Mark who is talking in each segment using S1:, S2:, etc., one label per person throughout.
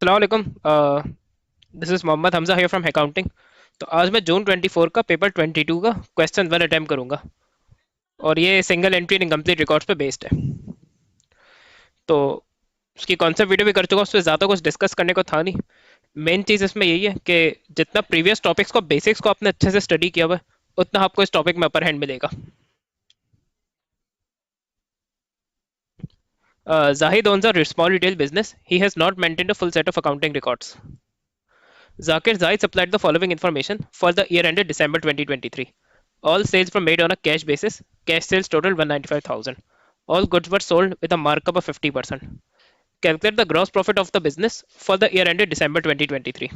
S1: अस्सलाम वालेकुम। This is Mohammad Hamza here from accounting. तो आज मैं जून 24 का पेपर 22 का क्वेश्चन वन अटैम्प्ट करूंगा और ये single entry in incomplete records पे बेस्ड है। तो उसकी कॉन्सेप्ट वीडियो भी कर चुका, उससे ज़्यादा कुछ डिस्कस करने को था नहीं। मेन चीज़ इसमें यही है कि जितना प्रीवियस टॉपिक्स को बेसिक्स को आपने अच्छे से स्टडी किया हुआ है, उतना आपको इस टॉपिक में अपर हैंड मिलेगा। Zahid owns a small retail business. He has not maintained a full set of accounting records. Zakir Zaid supplied the following information for the year ended December 2023. All sales were made on a cash basis. Cash sales totaled 195,000. All goods were sold with a markup of 50%. Calculate the gross profit of the business for the year ended December 2023.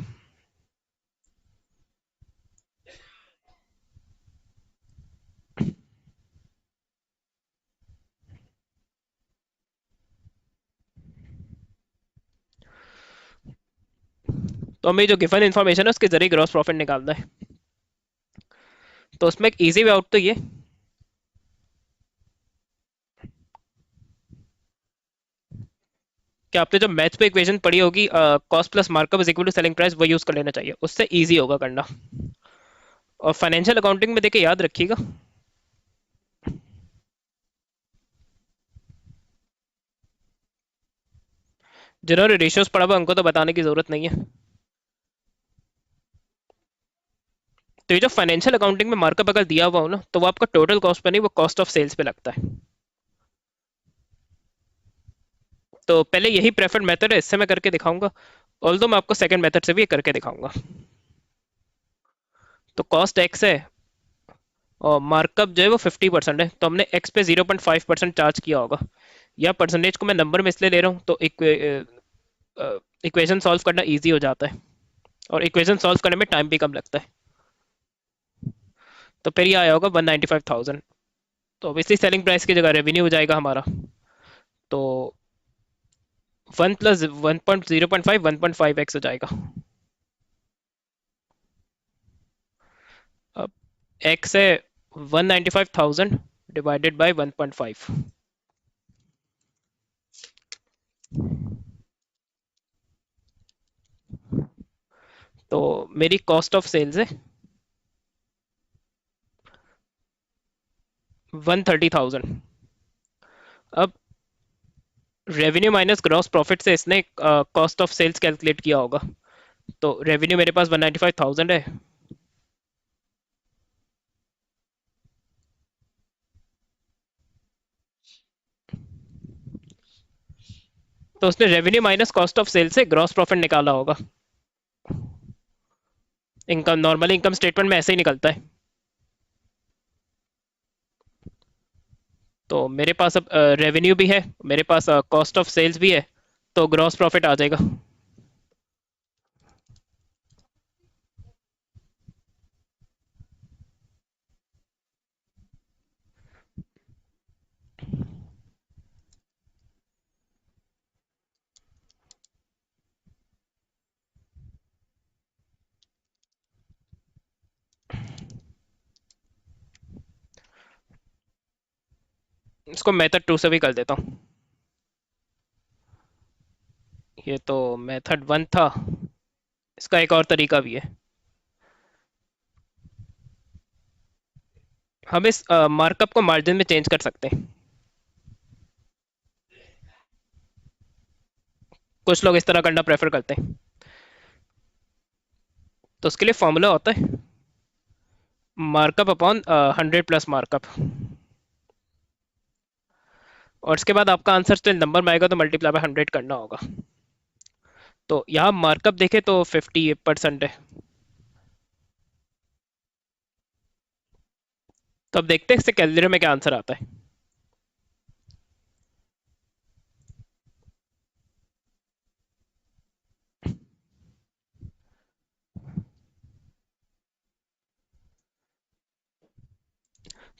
S1: तो हमें जो given information है उसके जरिए gross profit निकालना है। तो उसमें एक इजी वे आउट तो ये कि आपने जो मैथ्स पे इक्वेशन पढ़ी होगी, cost plus markup is equal to selling price, वो यूज कर लेना चाहिए, उससे इजी होगा करना। और फाइनेंशियल अकाउंटिंग में देखिए याद रखिएगा, जिन्होंने रेशियोज पढ़ा हुआ उनको तो बताने की जरूरत नहीं है। तो ये जो फाइनेंशियल अकाउंटिंग में मार्कअप अगर दिया हुआ हो ना, तो वो आपका टोटल कॉस्ट पे नहीं, वो कॉस्ट ऑफ सेल्स पे लगता है। तो पहले यही प्रेफर्ड मेथड है, इससे मैं करके दिखाऊंगा। ऑल्दो मैं आपको सेकंड मेथड से भी करके दिखाऊंगा। तो कॉस्ट एक्स है और मार्कअप जो है वो 50% है, तो हमने एक्स पे 0.5% चार्ज किया होगा। या परसेंटेज को मैं नंबर में इसलिए ले रहा हूँ तो इक्वेशन सॉल्व करना इजी हो जाता है, और इक्वेशन सॉल्व करने में टाइम भी कम लगता है। तो फिर ये आया होगा 195,000। तो ऑब्वियसली सेलिंग प्राइस की जगह रेवेन्यू हो जाएगा हमारा। तो 1 + 1.0.5 1.5x हो जाएगा। अब x है 195,000 डिवाइडेड बाय 1.5। तो मेरी कॉस्ट ऑफ सेल्स है 130,000। अब रेवेन्यू माइनस ग्रॉस प्रॉफिट से इसने कॉस्ट ऑफ सेल्स कैलकुलेट किया होगा। तो रेवेन्यू मेरे पास 195,000 है, तो उसने revenue minus cost of sales से ग्रॉस प्रॉफिट निकाला होगा। इनकम नॉर्मली इनकम स्टेटमेंट में ऐसे ही निकलता है। तो मेरे पास अब रेवेन्यू भी है, मेरे पास कॉस्ट ऑफ सेल्स भी है, तो ग्रॉस प्रॉफिट आ जाएगा। इसको मेथड टू से भी कर देता हूँ। ये तो मेथड वन था, इसका एक और तरीका भी है। हम इस मार्कअप को मार्जिन में चेंज कर सकते हैं। कुछ लोग इस तरह करना प्रेफर करते हैं। तो उसके लिए फॉर्मूला होता है मार्कअप अपॉन 100 प्लस मार्कअप, और इसके बाद आपका आंसर स्टिल नंबर में आएगा तो मल्टीप्लाई बाय 100 करना होगा। तो यहाँ मार्कअप देखे तो 50% है। तो अब देखते हैं इससे कैलकुलेटर में क्या आंसर आता है।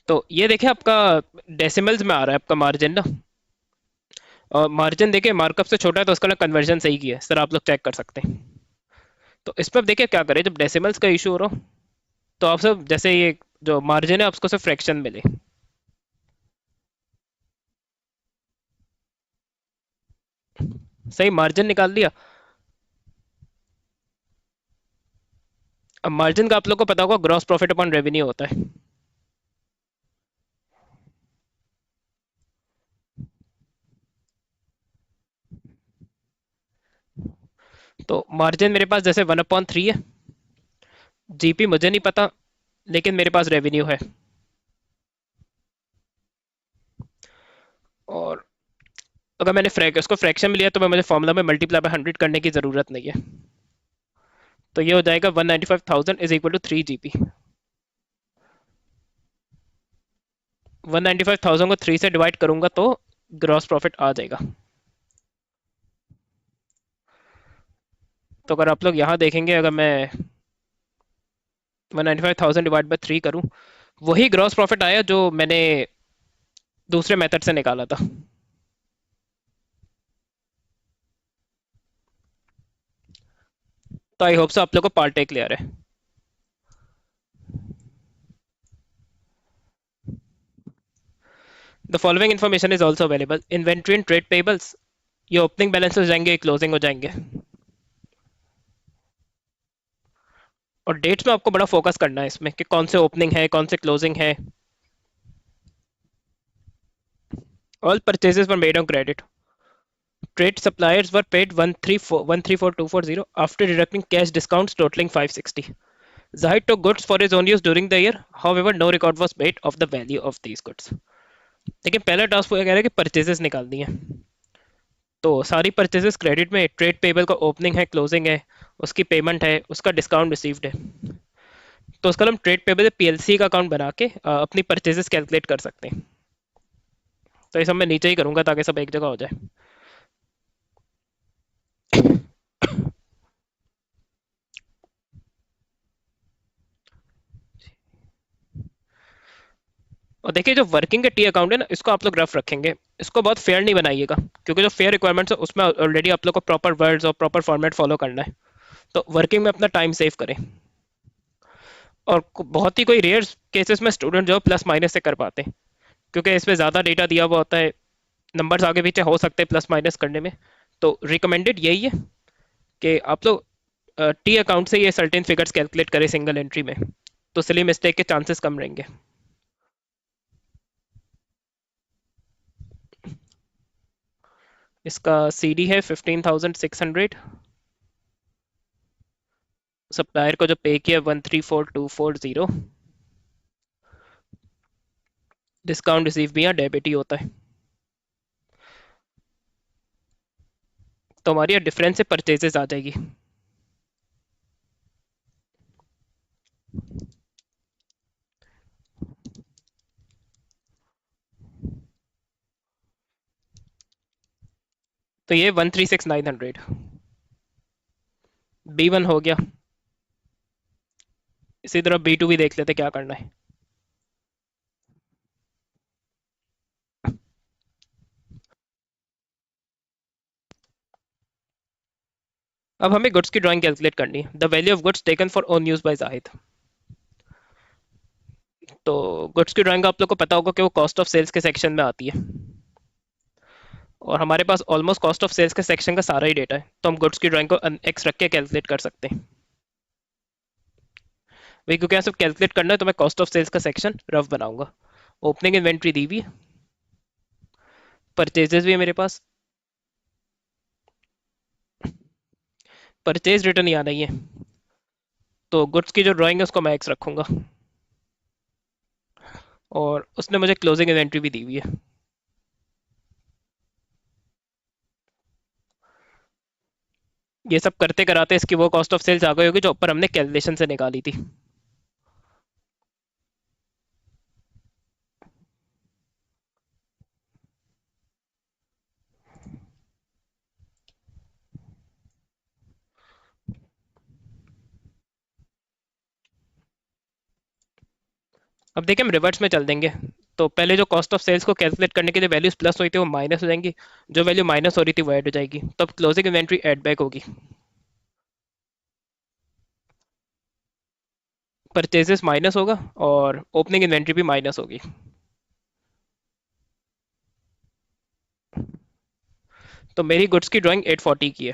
S1: तो ये देखिए आपका डेसिमल्स में आ रहा है आपका मार्जिन ना, और मार्जिन देखिए मार्कअप से छोटा है तो उसका ना कन्वर्जन सही किया है सर, आप लोग चेक कर सकते हैं। तो इस पर देखिए क्या करें, जब डेसिमल्स का इशू हो रहा हो तो आप सब जैसे ये जो मार्जिन है आपको सिर्फ फ्रैक्शन मिले। सही मार्जिन निकाल दिया, अब मार्जिन का आप लोग को पता होगा, ग्रॉस प्रॉफिट अपॉन रेवेन्यू होता है। तो मार्जिन मेरे पास जैसे 1/3 है। जीपी मुझे नहीं पता, लेकिन मेरे पास रेवेन्यू है। और अगर मैंने उसको फ्रैक्शन में लिया तो मैं मुझे फॉर्मूला में मल्टीप्लाई बाय 100 करने की ज़रूरत नहीं है। तो ये हो जाएगा 195,000 इज इक्वल टू 3 जीपी। 195,000 को 3 से डिवाइड करूंगा तो ग्रॉस प्रॉफिट आ जाएगा। तो अगर आप लोग यहाँ देखेंगे, अगर मैं 195,000 डिवाइड बाय 3 करूँ, वही ग्रॉस प्रॉफिट आया जो मैंने दूसरे मेथड से निकाला था। तो आई होप सो आप लोग को पार्ट ए क्लियर है। The following information is also available. Inventory and trade payables, ये ओपनिंग बैलेंस हो जाएंगे, क्लोजिंग हो जाएंगे। और डेट्स में आपको बड़ा फोकस करना है इसमें कि कौन से ओपनिंग है, कौन से क्लोजिंग है। All purchases were made on credit. Trade suppliers were paid 134,240 after deducting cash discounts totalling 560. Zahid took goods for his own use during the year. However, no record was made of the value of these goods. लेकिन पहला task वो कह रहा है कि purchases निकालनी है। तो सारी परचेजेस क्रेडिट में, ट्रेड पेबल का ओपनिंग है, क्लोजिंग है, उसकी पेमेंट है, उसका डिस्काउंट रिसीव्ड है। तो उसका हम ट्रेड पेबल पीएलसी का अकाउंट बना के अपनी परचेजेस कैलकुलेट कर सकते हैं। तो ये सब मैं नीचे ही करूंगा ताकि सब एक जगह हो जाए। और देखिए, जो वर्किंग के टी अकाउंट है ना, इसको आप लोग रफ रखेंगे। इसको बहुत फेयर नहीं बनाइएगा, क्योंकि जो फेयर रिक्वायरमेंट्स है उसमें ऑलरेडी आप लोग को प्रॉपर वर्ड्स और प्रॉपर फॉर्मेट फॉलो करना है। तो वर्किंग में अपना टाइम सेव करें। और बहुत ही कोई रेयर केसेस में स्टूडेंट जो प्लस माइनस से कर पाते हैं, क्योंकि इसमें ज़्यादा डेटा दिया हुआ होता है, नंबर्स आगे पीछे हो सकते हैं प्लस माइनस करने में। तो रिकमेंडेड यही है कि आप लोग टी अकाउंट से ये सर्टेन फिगर्स कैलकुलेट करें सिंगल एंट्री में। तो सिली मिस्टेक के चांसेस कम रहेंगे। इसका सीडी है 15,600। सप्लायर को जो पे किया 134,240। डिस्काउंट रिसीव भी यहाँ डेबिट ही होता है। तो हमारी डिफरेंस से परचेजेस आ जाएगी। तो ये 136,900। B1 हो गया। इसी तरह B2 भी देख लेते क्या करना है। अब हमें गुड्स की ड्राइंग कैलकुलेट करनी है। The value of goods taken for own use by Zahid. तो गुड्स की ड्राइंग आप लोग को पता होगा कि वो कॉस्ट ऑफ सेल्स के सेक्शन में आती है। और हमारे पास ऑलमोस्ट कॉस्ट ऑफ सेल्स के सेक्शन का सारा ही डेटा है, तो हम गुड्स की ड्राइंग को एक्स रख के कैलकुलेट कर सकते हैं। वही, क्योंकि यहाँ सब कैलकुलेट करना है तो मैं कॉस्ट ऑफ सेल्स का सेक्शन रफ बनाऊंगा। ओपनिंग इन्वेंट्री दी हुई है, परचेजेस भी है मेरे पास, परचेज रिटर्न यहाँ नहीं है, तो गुड्स की जो ड्राइंग है उसको मैं एक्स रखूंगा। और उसने मुझे क्लोजिंग इन्वेंट्री भी दी हुई है। ये सब करते कराते इसकी वो कॉस्ट ऑफ सेल्स आ गई होगी जो ऊपर हमने कैलकुलेशन से निकाली थी। अब देखिए, हम रिवर्स में चल देंगे। तो पहले जो कॉस्ट ऑफ सेल्स को कैलकुलेट करने के लिए वैल्यूज प्लस हुई थी वो माइनस हो जाएंगी, जो वैल्यू माइनस हो रही थी वो ऐड हो जाएगी, तब क्लोजिंग इन्वेंट्री ऐड बैक होगी। परचेजेस माइनस होगा और ओपनिंग इन्वेंट्री भी माइनस होगी। तो मेरी गुड्स की ड्राइंग 840 की है।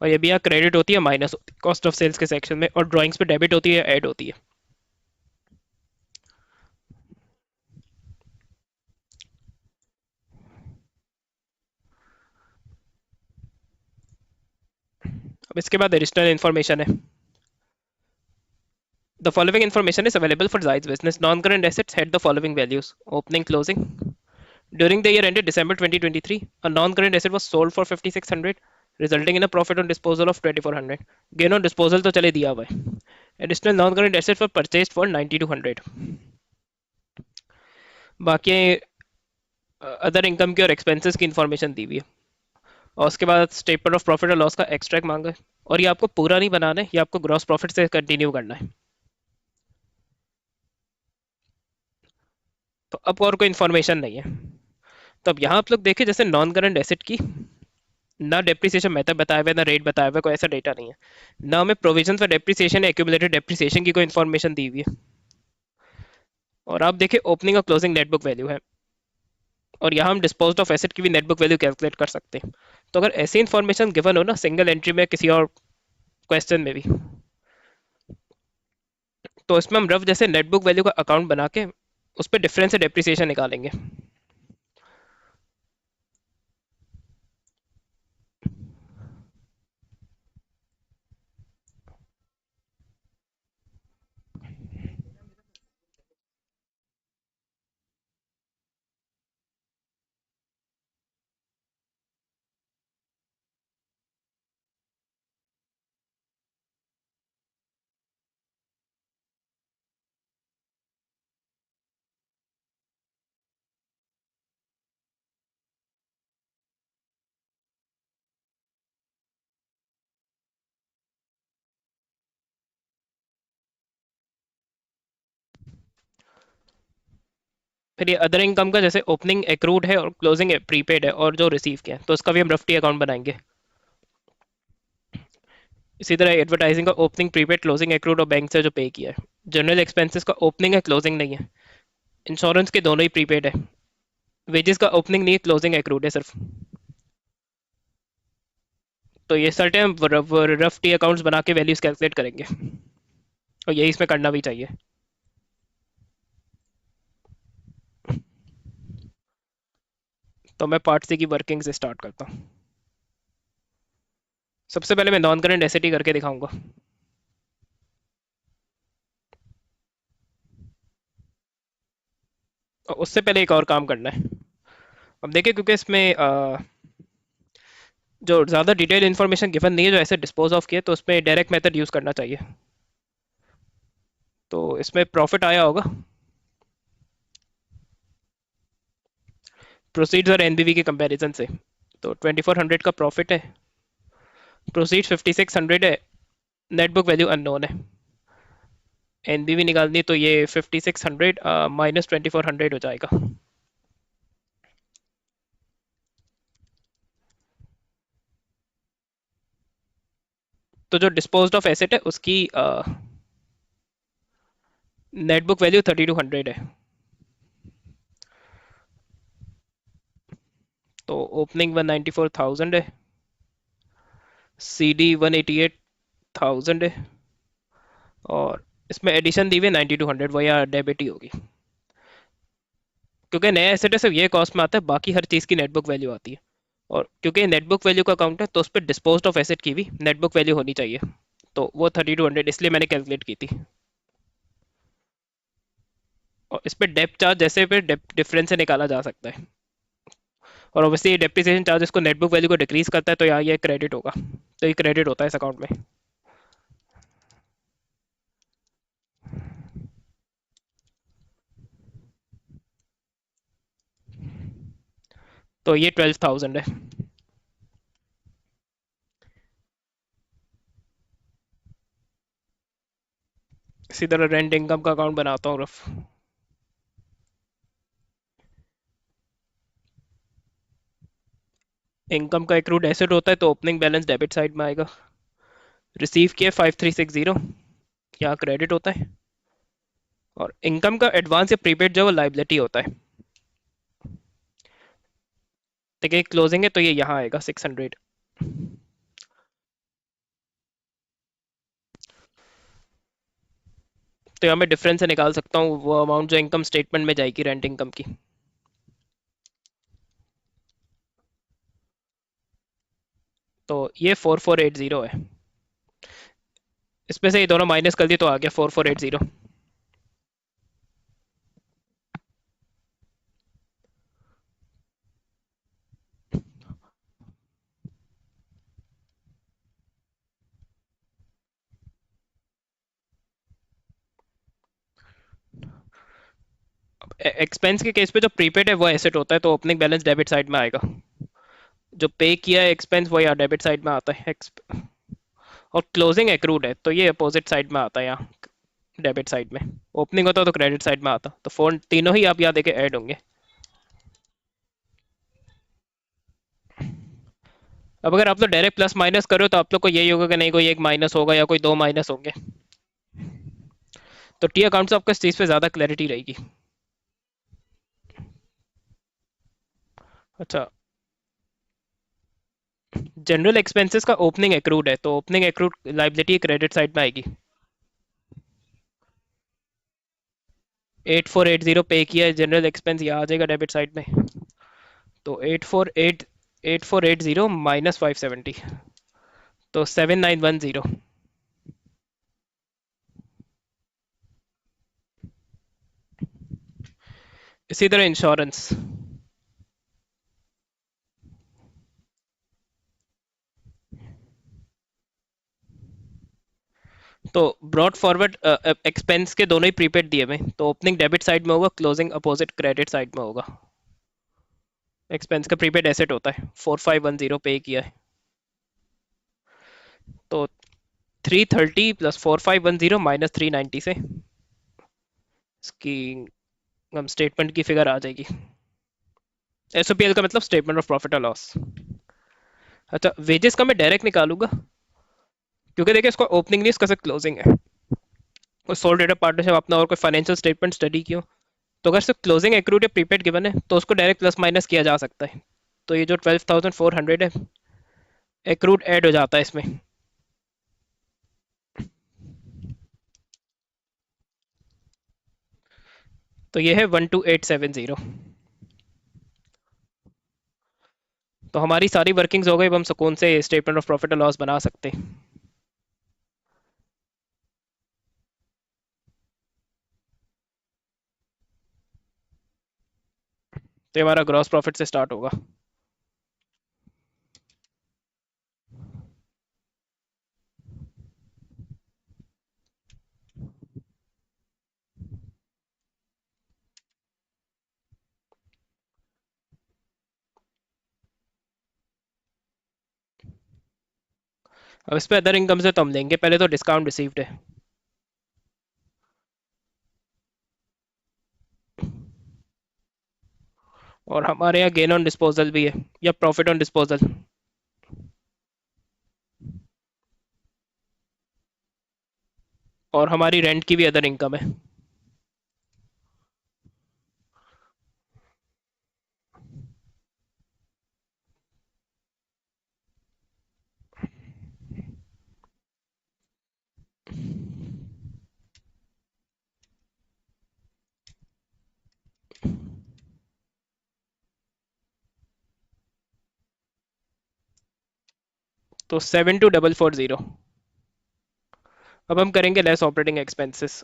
S1: और ये भी यहाँ क्रेडिट होती है, माइनस होती है कॉस्ट ऑफ सेल्स के सेक्शन में, और ड्राइंग्स पे डेबिट होती है, ऐड होती है। अब इसके बाद एडिशनल इन्फॉर्मेशन है। The following information is available for Zaid's business. Non-current assets had the following values: opening, closing. During the year ended December 2023, a non-current asset was sold for 5600, resulting in a profit on disposal of 2400. Gain on disposal तो चले दिया हुआ है. Additional non-current assets were purchased for 9200. बाकी other income की और expenses की information दी हुई है, और उसके बाद स्टेटमेंट ऑफ प्रॉफिट और लॉस का एक्सट्रैक्ट मांगा है। और ये आपको पूरा नहीं बनाना है, ये आपको ग्रॉस प्रॉफिट से कंटिन्यू करना है। तो अब और कोई इन्फॉर्मेशन नहीं है। तो अब यहाँ आप लोग देखें, जैसे नॉन करंट एसेट की ना डेप्रिसिएशन मेथड बताया हुआ है, ना रेट बताया हुआ है, कोई ऐसा डेटा नहीं है। ना हमें प्रोविजन फॉर डेप्रिसिएशन या एक्यूमुलेटेड डेप्रिसिएशन की कोई इन्फॉर्मेशन दी हुई है। और आप देखिए ओपनिंग और क्लोजिंग नेट बुक वैल्यू है, और यहाँ हम डिस्पोज ऑफ एसेट की भी नेट बुक वैल्यू कैलकुलेट कर सकते हैं। तो अगर ऐसी इन्फॉर्मेशन गिवन हो ना सिंगल एंट्री में किसी और क्वेश्चन में भी, तो इसमें हम रफ जैसे नेट बुक वैल्यू का अकाउंट बना के उस पर डिफरेंस से डेप्रिसिएशन निकालेंगे। फिर ये अदर इनकम का जैसे ओपनिंग एक्रूड है और क्लोजिंग प्रीपेड है और जो रिसीव किया है, तो उसका भी हम रफ्टी अकाउंट बनाएंगे। इसी तरह एडवर्टाइजिंग का ओपनिंग प्रीपेड क्लोजिंग एक्रूड और बैंक से जो पे किया है। जनरल एक्सपेंसेस का ओपनिंग है, क्लोजिंग नहीं है। इंश्योरेंस के दोनों ही प्रीपेड है। वेजेस का ओपनिंग नहीं है, क्लोजिंग एक्रूड है सिर्फ। तो ये सर्टेन हम रफ टी अकाउंट्स बना के वैल्यूज कैलकुलेट करेंगे, और यही इसमें करना भी चाहिए। तो मैं पार्ट सी की वर्किंग से स्टार्ट करता हूँ। सबसे पहले मैं नॉन करंट एसेट ही करके दिखाऊंगा। और उससे पहले एक और काम करना है। अब देखिए, क्योंकि इसमें जो ज़्यादा डिटेल इन्फॉर्मेशन गिवन नहीं है, जो ऐसे डिस्पोज ऑफ किए, तो उसमें डायरेक्ट मेथड यूज़ करना चाहिए। तो इसमें प्रॉफिट आया होगा, प्रोसीड्स और एनबीवी के कंपैरिजन से। तो 2400 का प्रॉफिट है, प्रोसीड्स 5600 है, नेट बुक वैल्यू अननोन है। एनबीवी निकालनी है, तो ये 5600 माइनस 2400 हो जाएगा। तो जो डिस्पोज्ड ऑफ एसेट है उसकी नेट बुक वैल्यू 3200 है। तो ओपनिंग 194,000 है, सीडी 188,000 है, और इसमें एडिशन दी हुई है 9200, वो यहाँ डेबिट ही होगी। क्योंकि नया एसेट है, सिर्फ ये कॉस्ट में आता है, बाकी हर चीज़ की नेट बुक वैल्यू आती है। और क्योंकि नेट बुक वैल्यू का अकाउंट है, तो उस पर डिस्पोज्ड ऑफ एसेट की भी नेट बुक वैल्यू होनी चाहिए। तो वो 3200 इसलिए मैंने कैलकुलेट की थी। और इस पर डेप चार्ज जैसे पे डिफरेंस से निकाला जा सकता है। और ऑब्वियसली ये डेप्रिसिएशन चार्ज इसको नेट बुक वैल्यू को डिक्रीज करता है, तो यहाँ ये क्रेडिट होगा। तो ये क्रेडिट होता है इस अकाउंट में। तो ये 12,000 है। इसी तरह रेंट इनकम का अकाउंट बनाता हूँ रफ। इनकम का एक्रूड एसेट होता है, तो ओपनिंग बैलेंस डेबिट साइड में आएगा। रिसीव किया 5360, यहाँ क्रेडिट होता है। और इनकम का एडवांस या प्रीपेड जो है वो लाइबिलिटी होता है। ठीक है, क्लोजिंग है तो ये यहाँ आएगा 600। तो यहाँ मैं डिफरेंस से निकाल सकता हूँ वो अमाउंट जो इनकम स्टेटमेंट में जाएगी रेंट इनकम की। तो ये 4480 है। इसमें से ये दोनों माइनस कर दिए तो आ गया 4480। एक्सपेंस के केस पे जो प्रीपेड है वो एसेट होता है, तो ओपनिंग बैलेंस डेबिट साइड में आएगा। जो पे किया है एक्सपेंस वो यहाँ डेबिट साइड में आता है। और क्लोजिंग एक्रूड है तो ये अपोजिट साइड में आता है, यहाँ डेबिट साइड में। ओपनिंग होता तो क्रेडिट साइड में आता, तो फोन तीनों ही आप यहाँ देखे ऐड होंगे। अब अगर आप लोग डायरेक्ट प्लस माइनस करो तो आप लोग को यही होगा कि नहीं कोई एक माइनस होगा या कोई दो माइनस होंगे। तो टी अकाउंट से आपको इस चीज़ पे ज़्यादा क्लैरिटी रहेगी। अच्छा, जनरल एक्सपेंसेस का ओपनिंग एक्रूड है, तो opening accrued liability credit side में आएगी। 8480 पे किया है जनरल एक्सपेंस, यहाँ आ जाएगा डेबिट साइड में। तो 8480 माइनस 570, तो 7910। इसी तरह इंश्योरेंस। तो ब्रॉड फॉरवर्ड एक्सपेंस के दोनों ही प्रीपेड दिए हुए, तो ओपनिंग डेबिट साइड में होगा, क्लोजिंग अपोजिट क्रेडिट साइड में होगा। एक्सपेंस का प्रीपेड एसेट होता है, 4510 पे किया है। तो 330 प्लस 4510 माइनस 390 से इसकी हम स्टेटमेंट की फिगर आ जाएगी। एसओपीएल का मतलब स्टेटमेंट ऑफ प्रॉफिट और लॉस। अच्छा, वेजेस का मैं डायरेक्ट निकालूंगा, क्योंकि देखिए इसका ओपनिंग नहीं, इसका सिर्फ क्लोजिंग है। और सोल ट्रेडर पार्टनरशिप अपना और कोई फाइनेंशियल स्टेटमेंट स्टडी किया, तो अगर सिर्फ क्लोजिंग एक्रूड या प्रीपेड गिवन है तो उसको डायरेक्ट प्लस माइनस किया जा सकता है। तो ये जो 12,400 है, एक्रूड ऐड हो जाता है इसमें। तो ये है 12870। तो हमारी सारी वर्किंग्स हो गई, अब हम सुकून से स्टेटमेंट ऑफ प्रॉफिट और लॉस बना सकते हैं। तो ये हमारा ग्रॉस प्रॉफिट से स्टार्ट होगा। अब इस पे अदर इनकम से तो हम लेंगे, पहले तो डिस्काउंट रिसीव्ड है। और हमारे यहाँ गेन ऑन डिस्पोजल भी है, या प्रॉफिट ऑन डिस्पोजल। और हमारी रेंट की भी अदर इनकम है। तो 72440। अब हम करेंगे लेस ऑपरेटिंग एक्सपेंसेस।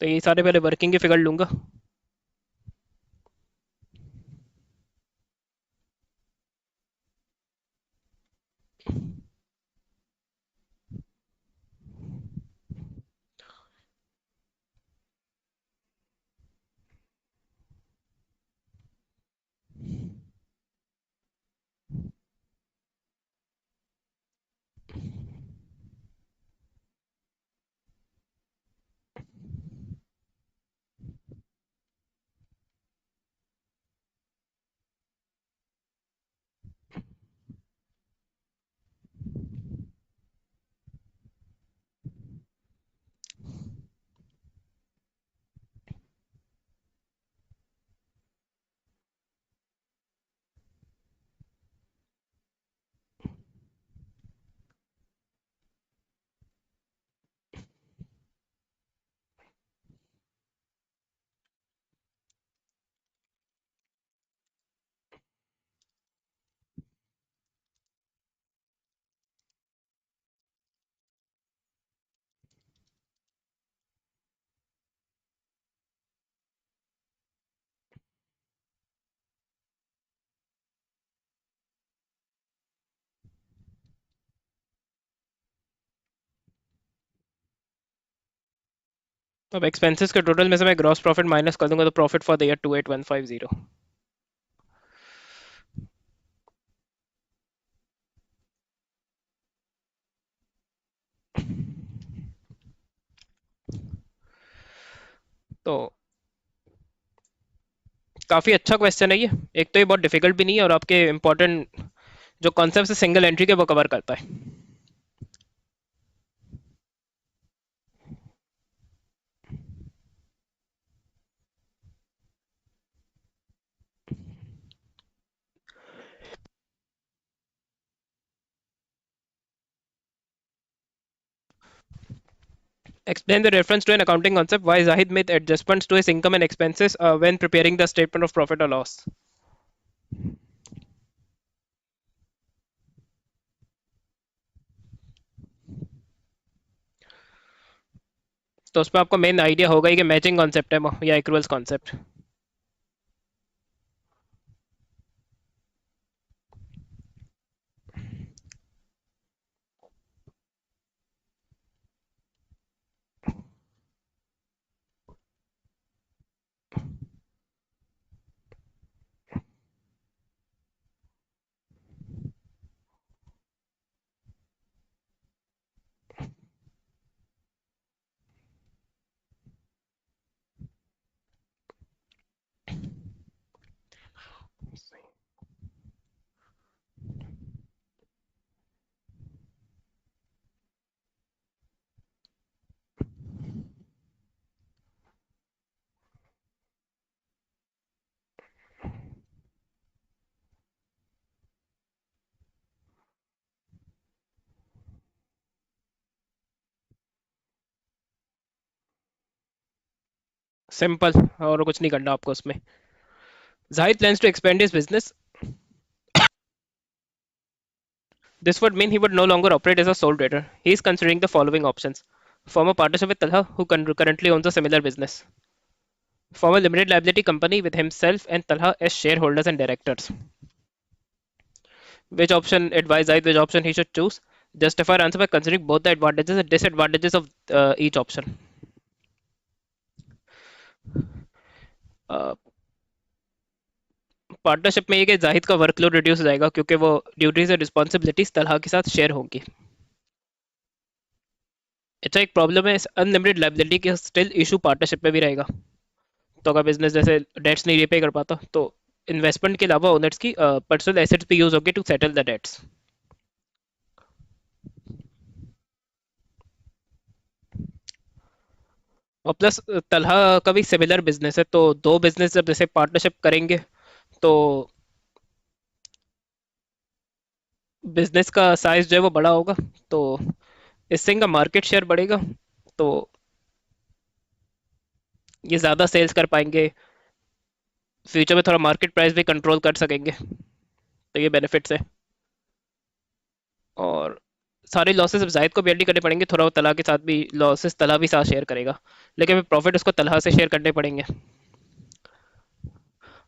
S1: तो ये सारे पहले वर्किंग की फिगर लूंगा। अब एक्सपेंसेस के टोटल में से मैं ग्रॉस प्रॉफिट माइनस कर दूंगा तो प्रॉफिट फॉर द ईयर 28150। तो काफ़ी अच्छा क्वेश्चन है ये। एक तो ये बहुत डिफिकल्ट भी नहीं है और आपके इंपॉर्टेंट जो कॉन्सेप्ट है सिंगल एंट्री के वो कवर करता है। Explain the reference to an accounting concept why Zahid made adjustments to his income and expenses when preparing the statement of profit or loss। तो उसमें आपको मेन आइडिया होगा ही कि मैचिंग कॉन्सेप्ट है या इक्वल्स कॉन्सेप्ट। सिंपल, और कुछ नहीं करना आपको उसमें। Zahid plans to expand his business. This would mean he would no longer operate as a sole trader. He is considering the following options: form a partnership with Talha, who currently owns a similar business; form a limited liability company with himself and Talha as shareholders and directors. Which option advise Zahid which option he should choose? Justify our answer by considering both the advantages and disadvantages of each option. Partnership में ये कि जाहिद का workload reduce हो जाएगा क्योंकि वो duties और responsibilities Talha के साथ शेयर होंगी। अच्छा, एक प्रॉब्लम है, अनलिमिटेड लाइबिलिटी के स्टिल इशू पार्टनरशिप में भी रहेगा। तो अगर बिजनेस जैसे डेट्स नहीं रीपे कर पाता तो इन्वेस्टमेंट के अलावा ओनर्स की पर्सनल एसेट्स भी यूज होगी टू सेटल द डेट्स। और प्लस तलहा का भी सिमिलर बिजनेस है, तो दो बिजनेस जब जैसे पार्टनरशिप करेंगे तो बिजनेस का साइज जो है वो बड़ा होगा, तो इससे इनका मार्केट शेयर बढ़ेगा, तो ये ज़्यादा सेल्स कर पाएंगे, फ्यूचर में थोड़ा मार्केट प्राइस भी कंट्रोल कर सकेंगे, तो ये बेनिफिट्स है। और सारे लॉसेस अब जायद को बेयरली करने पड़ेंगे, थोड़ा वो तला के साथ भी लॉसेस तला भी साथ शेयर करेगा, लेकिन प्रॉफिट उसको तलहा से शेयर करने पड़ेंगे।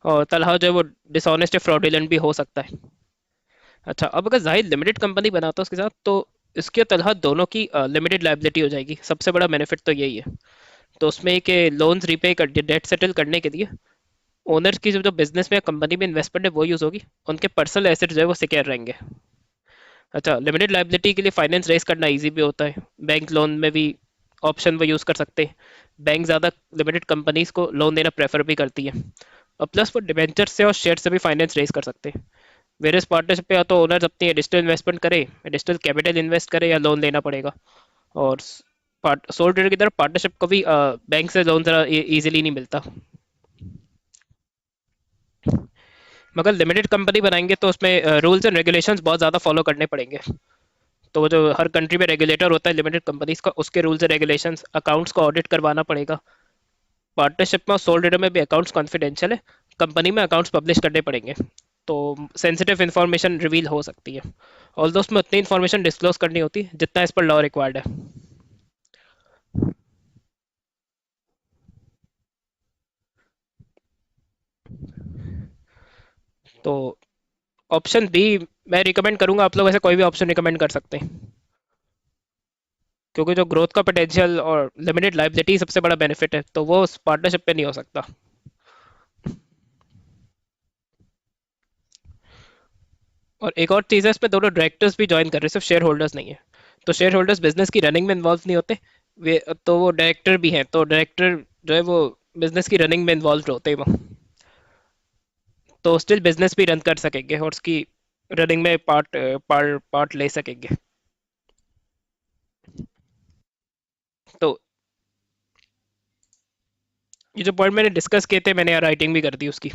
S1: और तलहा जो है वो डिसऑनेस्ट फ्रॉडुलेंट भी हो सकता है। अच्छा, अब अगर जाहिद लिमिटेड कंपनी बनाता है उसके साथ, तो इसके तलहा दोनों की लिमिटेड लाइबिलिटी हो जाएगी, सबसे बड़ा बेनिफिट तो यही है। तो उसमें कि लोन्स रीपे कर डेट सेटल करने के लिए ओनर्स की जो बिजनेस में कंपनी में इन्वेस्टमेंट है वो यूज़ होगी, उनके पर्सनल एसेट जो है वो सिक्योर रहेंगे। अच्छा, लिमिटेड लाइबिलिटी के लिए फाइनेंस रेस करना इजी भी होता है, बैंक लोन में भी ऑप्शन वो यूज़ कर सकते हैं। बैंक ज़्यादा लिमिटेड कंपनीज को लोन देना प्रेफर भी करती है। और प्लस वो डिवेंचर से और शेयर से भी फाइनेंस रेस कर सकते हैं। वेरियस पार्टनरशिप पे या तो ओनर्स अपनी एडिशनल इन्वेस्टमेंट करे, एडिशनल कैपिटल इन्वेस्ट करे, या लोन लेना पड़ेगा। और सोल ट्रेडर की तरफ पार्टनरशिप को भी बैंक से लोन ज़रा इजीली नहीं मिलता। मगर लिमिटेड कंपनी बनाएंगे तो उसमें रूल्स एंड रेगुलेशंस बहुत ज़्यादा फॉलो करने पड़ेंगे। तो वो जो हर कंट्री में रेगुलेटर होता है लिमिटेड कंपनीज का, उसके रूल्स एंड रेगुलेशंस, अकाउंट्स को ऑडिट करवाना पड़ेगा। पार्टनरशिप में सोल ट्रेडर में भी अकाउंट्स कॉन्फिडेंशियल है, कंपनी में अकाउंट्स पब्लिश करने पड़ेंगे, तो सेंसिटिव इन्फॉर्मेशन रिवील हो सकती है। ऑल्दो उसमें उतनी इन्फॉर्मेशन डिस्क्लोज करनी होती है जितना इस पर लॉ रिक्वायर्ड है। तो ऑप्शन बी मैं रिकमेंड करूंगा, आप लोग वैसे कोई भी ऑप्शन रिकमेंड कर सकते हैं। क्योंकि जो ग्रोथ का पोटेंशियल और लिमिटेड लाइबिलिटी सबसे बड़ा बेनिफिट है, तो वो उस पार्टनरशिप पे नहीं हो सकता। और एक और चीज़ है, इसमें दोनों डायरेक्टर्स भी ज्वाइन कर रहे हैं, सिर्फ शेयर होल्डर्स नहीं है। तो शेयर होल्डर्स बिजनेस की रनिंग में इन्वॉल्व नहीं होते, वे तो वो डायरेक्टर भी हैं, तो डायरेक्टर जो है वो बिजनेस की रनिंग में इन्वॉल्व होते हैं वो, तो स्टिल बिजनेस भी रन कर सकेंगे और उसकी रनिंग में पार्ट ले सकेंगे। तो ये जो पॉइंट मैंने डिस्कस किए थे, मैंने यार राइटिंग भी कर दी उसकी।